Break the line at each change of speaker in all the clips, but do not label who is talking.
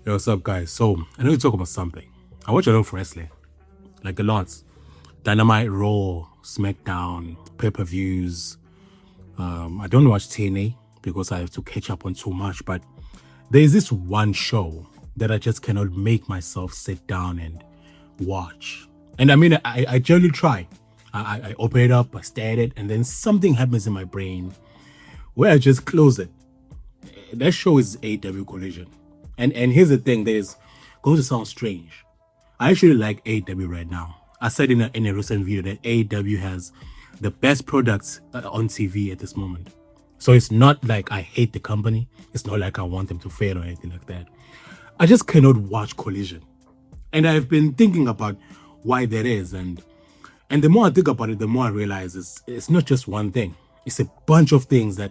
Yo, what's up, guys? So, I need to talk about something. I watch a lot of wrestling, like a lot. Dynamite, Raw, SmackDown, pay-per-views. I don't watch TNA because I have to catch up on too much, but there is this one show that I just cannot make myself sit down and watch. And I mean, I generally try. I open it up, I stare at it, and then something happens in my brain where I just close it. That show is AEW Collision. And here's the thing that is going to sound strange. I actually like AEW right now. I said in a recent video that AEW has the best products on TV at this moment. So it's not like I hate the company. It's not like I want them to fail or anything like that. I just cannot watch Collision. And I've been thinking about why that is. And the more I think about it, the more I realize it's not just one thing. It's a bunch of things that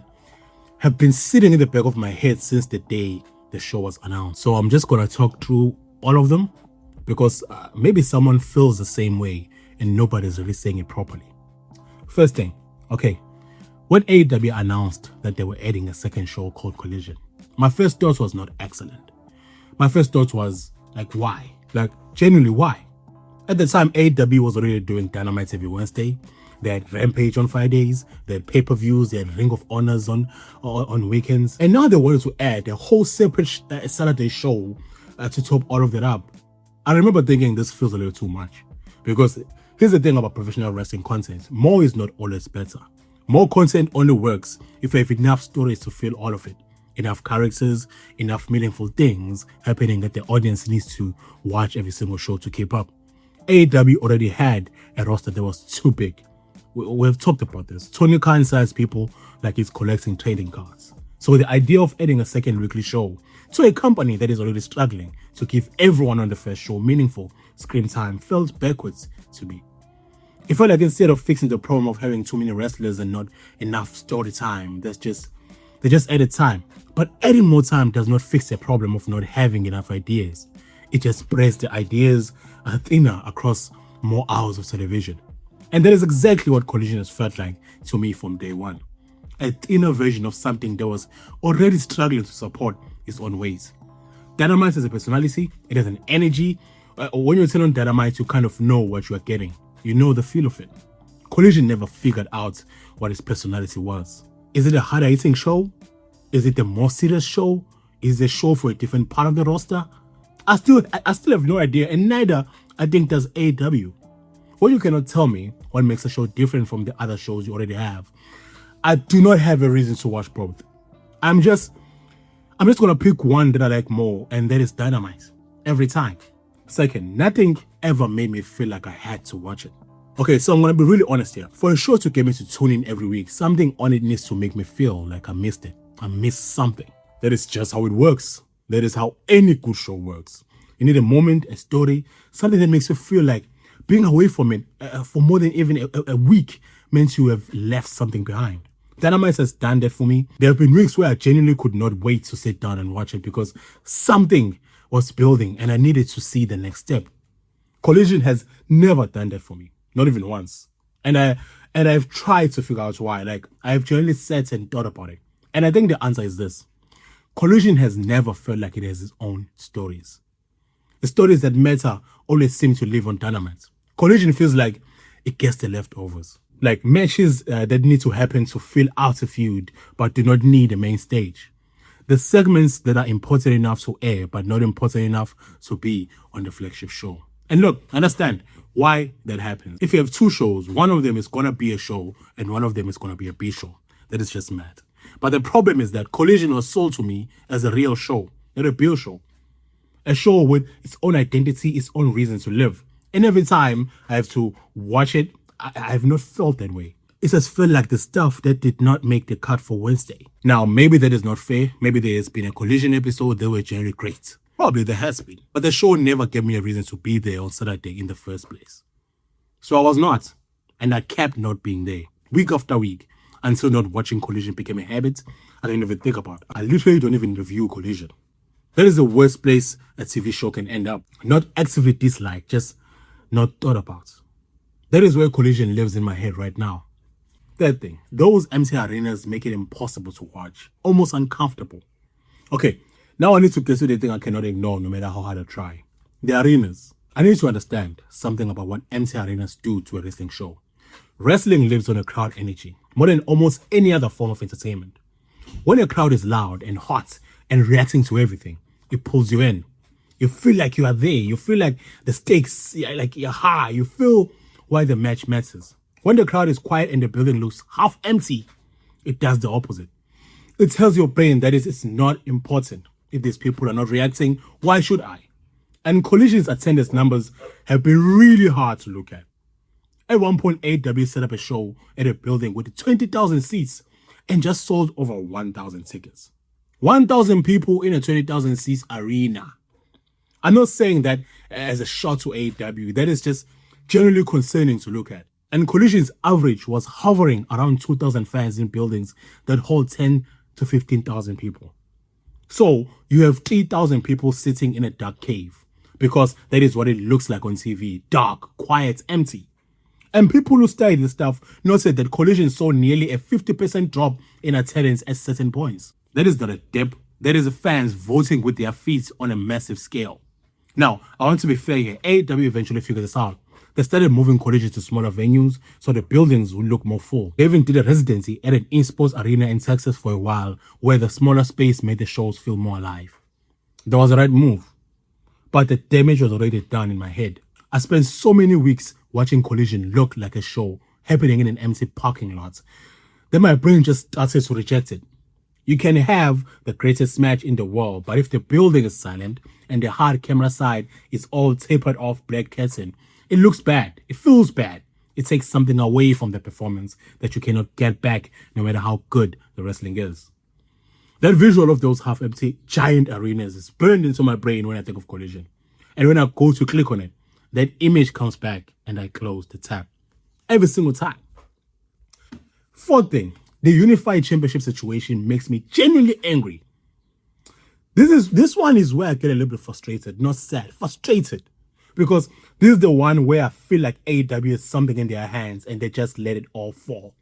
have been sitting in the back of my head since the day the show was announced. So I'm just going to talk through all of them because maybe someone feels the same way and nobody's really saying it properly. First thing, okay, when AEW announced that they were adding a second show called Collision, my first thought was not excellent. My first thought was like, why? Like, genuinely, why? At the time, AEW was already doing Dynamite every Wednesday. They had Rampage on Fridays. They had pay-per-views. They had Ring of Honors on weekends. And now they wanted to add a whole separate Saturday show to top all of that up. I remember thinking this feels a little too much. Because here's the thing about professional wrestling content. More is not always better. More content only works if you have enough stories to fill all of it. Enough characters, enough meaningful things happening that the audience needs to watch every single show to keep up. AEW already had a roster that was too big. We've talked about this. Tony Khan sized people like he's collecting trading cards. So the idea of adding a second weekly show to a company that is already struggling to give everyone on the first show meaningful screen time felt backwards to me. It felt like instead of fixing the problem of having too many wrestlers and not enough story time, they just added time. But adding more time does not fix the problem of not having enough ideas. It just spreads the ideas thinner across more hours of television. And that is exactly what Collision has felt like to me from day one. A thinner version of something that was already struggling to support its own ways. Dynamite has a personality, it has an energy. When you turn on Dynamite, you kind of know what you are getting. You know the feel of it. Collision never figured out what its personality was. Is it a harder hitting show? Is it a more serious show? Is it a show for a different part of the roster? I still have no idea, and neither I think does AEW. When you cannot tell me what makes a show different from the other shows you already have, I do not have a reason to watch both. I'm just gonna pick one that I like more, and that is Dynamite. Every time. Second, nothing ever made me feel like I had to watch it. Okay, so I'm gonna be really honest here. For a show to get me to tune in every week, something on it needs to make me feel like I missed it. I missed something. That is just how it works. That is how any good show works. You need a moment, a story, something that makes you feel like being away from it for more than even a week meant you have left something behind. Dynamite has done that for me. There have been weeks where I genuinely could not wait to sit down and watch it because something was building and I needed to see the next step. Collision has never done that for me. Not even once. And I've tried to figure out why. Like, I've generally sat and thought about it. And I think the answer is this. Collision has never felt like it has its own stories. The stories that matter always seem to live on Dynamite. Collision feels like it gets the leftovers. Like matches that need to happen to fill out a feud but do not need a main stage. The segments that are important enough to air but not important enough to be on the flagship show. And look, understand why that happens. If you have two shows, one of them is going to be a show and one of them is going to be a B show. That is just mad. But the problem is that Collision was sold to me as a real show, not a bill show. A show with its own identity, its own reason to live. And every time I have to watch it, I have not felt that way. It just felt like the stuff that did not make the cut for Wednesday. Now, maybe that is not fair. Maybe there has been a Collision episode that were generally great. Probably there has been. But the show never gave me a reason to be there on Saturday in the first place. So I was not. And I kept not being there. Week after week. Until not watching Collision became a habit, I didn't even think about it. I literally don't even review Collision. That is the worst place a TV show can end up. Not actively disliked, just not thought about. That is where Collision lives in my head right now. Third thing, those empty arenas make it impossible to watch. Almost uncomfortable. Okay, Now I need to get to the thing I cannot ignore no matter how hard I try. The arenas. I need to understand something about what empty arenas do to a wrestling show. Wrestling lives on a crowd energy more than almost any other form of entertainment. When a crowd is loud and hot and reacting to everything, it pulls you in. You feel like you are there. You feel like the stakes, like you're high. You feel why the match matters. When the crowd is quiet and the building looks half empty, it does the opposite. It tells your brain that it's not important. If these people are not reacting, why should I? And Collision's attendance numbers have been really hard to look at. At one point, AEW set up a show at a building with 20,000 seats and just sold over 1,000 tickets. 1,000 people in a 20,000 seats arena. I'm not saying that as a shot to AEW. That is just generally concerning to look at. And Collision's average was hovering around 2,000 fans in buildings that hold 10 to 15,000 people. So you have 3,000 people sitting in a dark cave because that is what it looks like on TV. Dark, quiet, empty. And people who study this stuff noted that Collision saw nearly a 50% drop in attendance at certain points. That is not a dip. That is fans voting with their feet on a massive scale. Now, I want to be fair here. AEW eventually figured this out. They started moving Collision to smaller venues so the buildings would look more full. They even did a residency at an esports arena in Texas for a while where the smaller space made the shows feel more alive. That was the right move. But the damage was already done in my head. I spent so many weeks watching Collision look like a show happening in an empty parking lot that my brain just started to reject it. You can have the greatest match in the world, but if the building is silent and the hard camera side is all tapered off black curtain, it looks bad. It feels bad. It takes something away from the performance that you cannot get back no matter how good the wrestling is. That visual of those half-empty giant arenas is burned into my brain when I think of Collision. And when I go to click on it, that image comes back and I close the tab. Every single time. Fourth thing, the Unified Championship situation makes me genuinely angry. This one is where I get a little bit frustrated, not sad, frustrated. Because this is the one where I feel like AEW has something in their hands and they just let it all fall.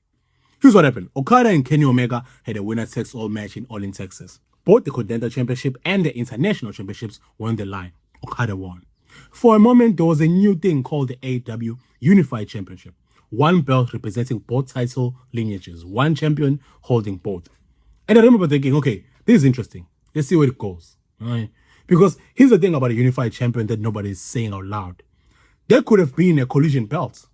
Here's what happened. Okada and Kenny Omega had a winner-takes-all match in All in Texas. Both the Continental Championship and the International Championships were on the line. Okada won. For a moment, there was a new thing called the AEW Unified Championship. One belt representing both title lineages. One champion holding both. And I remember thinking, okay, this is interesting. Let's see where it goes. All right? Because here's the thing about a unified champion that nobody is saying out loud. There could have been a Collision belt.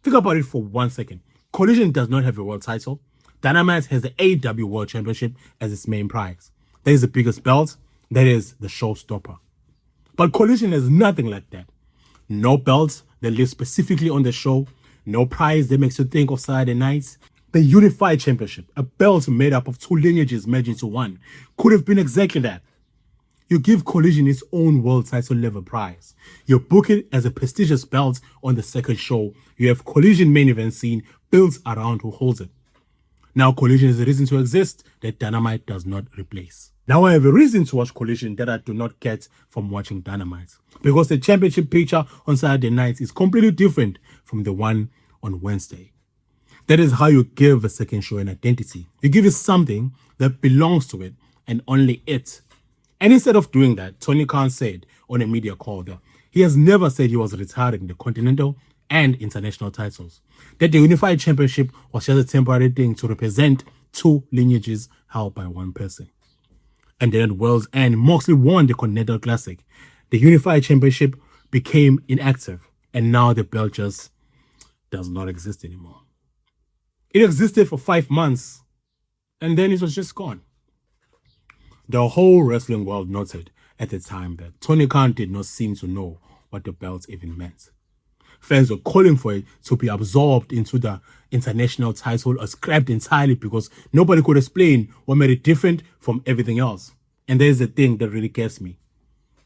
Think about it for 1 second. Collision does not have a world title. Dynamite has the AEW World Championship as its main prize. That is the biggest belt. That is the showstopper. But Collision has nothing like that. No belts that live specifically on the show. No prize that makes you think of Saturday nights. The Unified Championship, a belt made up of two lineages merged into one, could have been exactly that. You give Collision its own world title level prize. You book it as a prestigious belt on the second show. You have Collision main event scene built around who holds it. Now Collision is a reason to exist that Dynamite does not replace. Now I have a reason to watch Collision that I do not get from watching Dynamite. Because the championship picture on Saturday nights is completely different from the one on Wednesday. That is how you give a second show an identity. You give it something that belongs to it and only it. And instead of doing that, Tony Khan said on a media call that he has never said he was retiring the Continental and International titles. That the Unified Championship was just a temporary thing to represent two lineages held by one person. And then at World's End, Moxley won the Continental Classic. The Unified Championship became inactive. And now the belt just does not exist anymore. It existed for 5 months. And then it was just gone. The whole wrestling world noted at the time that Tony Khan did not seem to know what the belt even meant. Fans were calling for it to be absorbed into the international title or scrapped entirely because nobody could explain what made it different from everything else. And there's the thing that really gets me.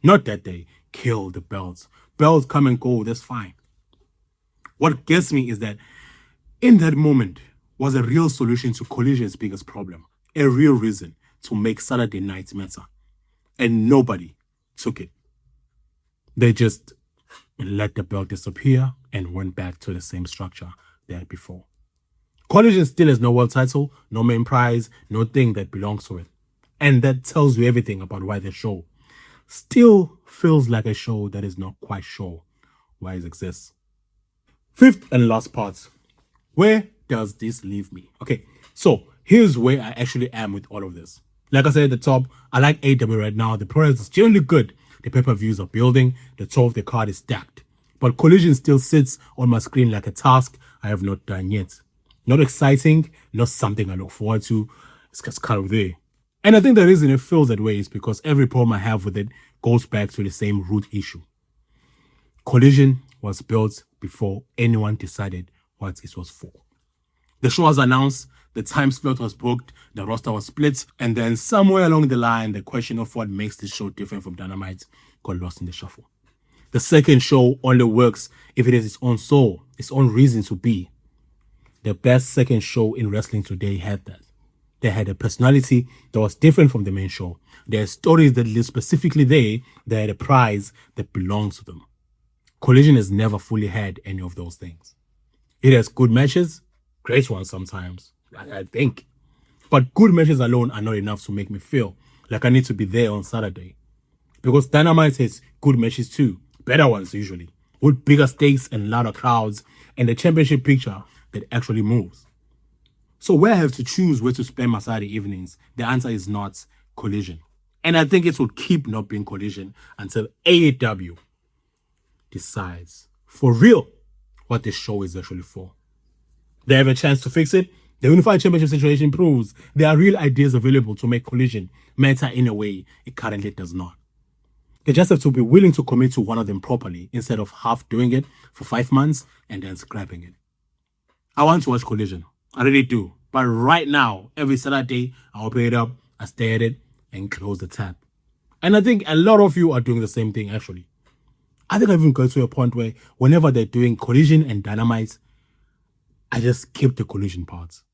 Not that they killed the belts. Belts come and go, that's fine. What gets me is that in that moment was a real solution to Collision's biggest problem. A real reason to make Saturday nights matter. And nobody took it. They just let the belt disappear and went back to the same structure they had before. Collision still has no world title, no main prize, no thing that belongs to it. And that tells you everything about why the show still feels like a show that is not quite sure why it exists. Fifth and last part. Where does this leave me? Okay, so here's where I actually am with all of this. Like I said at the top, I like AEW right now. The product is generally good. The pay-per-views are building. The top of the card is stacked. But Collision still sits on my screen like a task I have not done yet. Not exciting, not something I look forward to. It's just kind of there. And I think the reason it feels that way is because every problem I have with it goes back to the same root issue. Collision was built before anyone decided what it was for. The show was announced, the time slot was booked, the roster was split, and then somewhere along the line, the question of what makes this show different from Dynamite got lost in the shuffle. The second show only works if it has its own soul, its own reason to be. The best second show in wrestling today had that. They had a personality that was different from the main show. There are stories that live specifically there. They had a prize that belongs to them. Collision has never fully had any of those things. It has good matches, great ones sometimes, I think. But good matches alone are not enough to make me feel like I need to be there on Saturday. Because Dynamite has good matches too, better ones usually, with bigger stakes and louder crowds, and the championship picture that actually moves. So where I have to choose where to spend my Saturday evenings, the answer is not Collision. And I think it will keep not being Collision until AEW decides for real what this show is actually for. They have a chance to fix it. The Unified Championship situation proves there are real ideas available to make Collision matter in a way it currently does not. They just have to be willing to commit to one of them properly instead of half doing it for 5 months and then scrapping it. I want to watch Collision. I really do. But right now, every Saturday, I open it up, I stare at it, and close the tab. And I think a lot of you are doing the same thing, actually. I think I've even got to a point where whenever they're doing Collision and Dynamite, I just skip the Collision parts.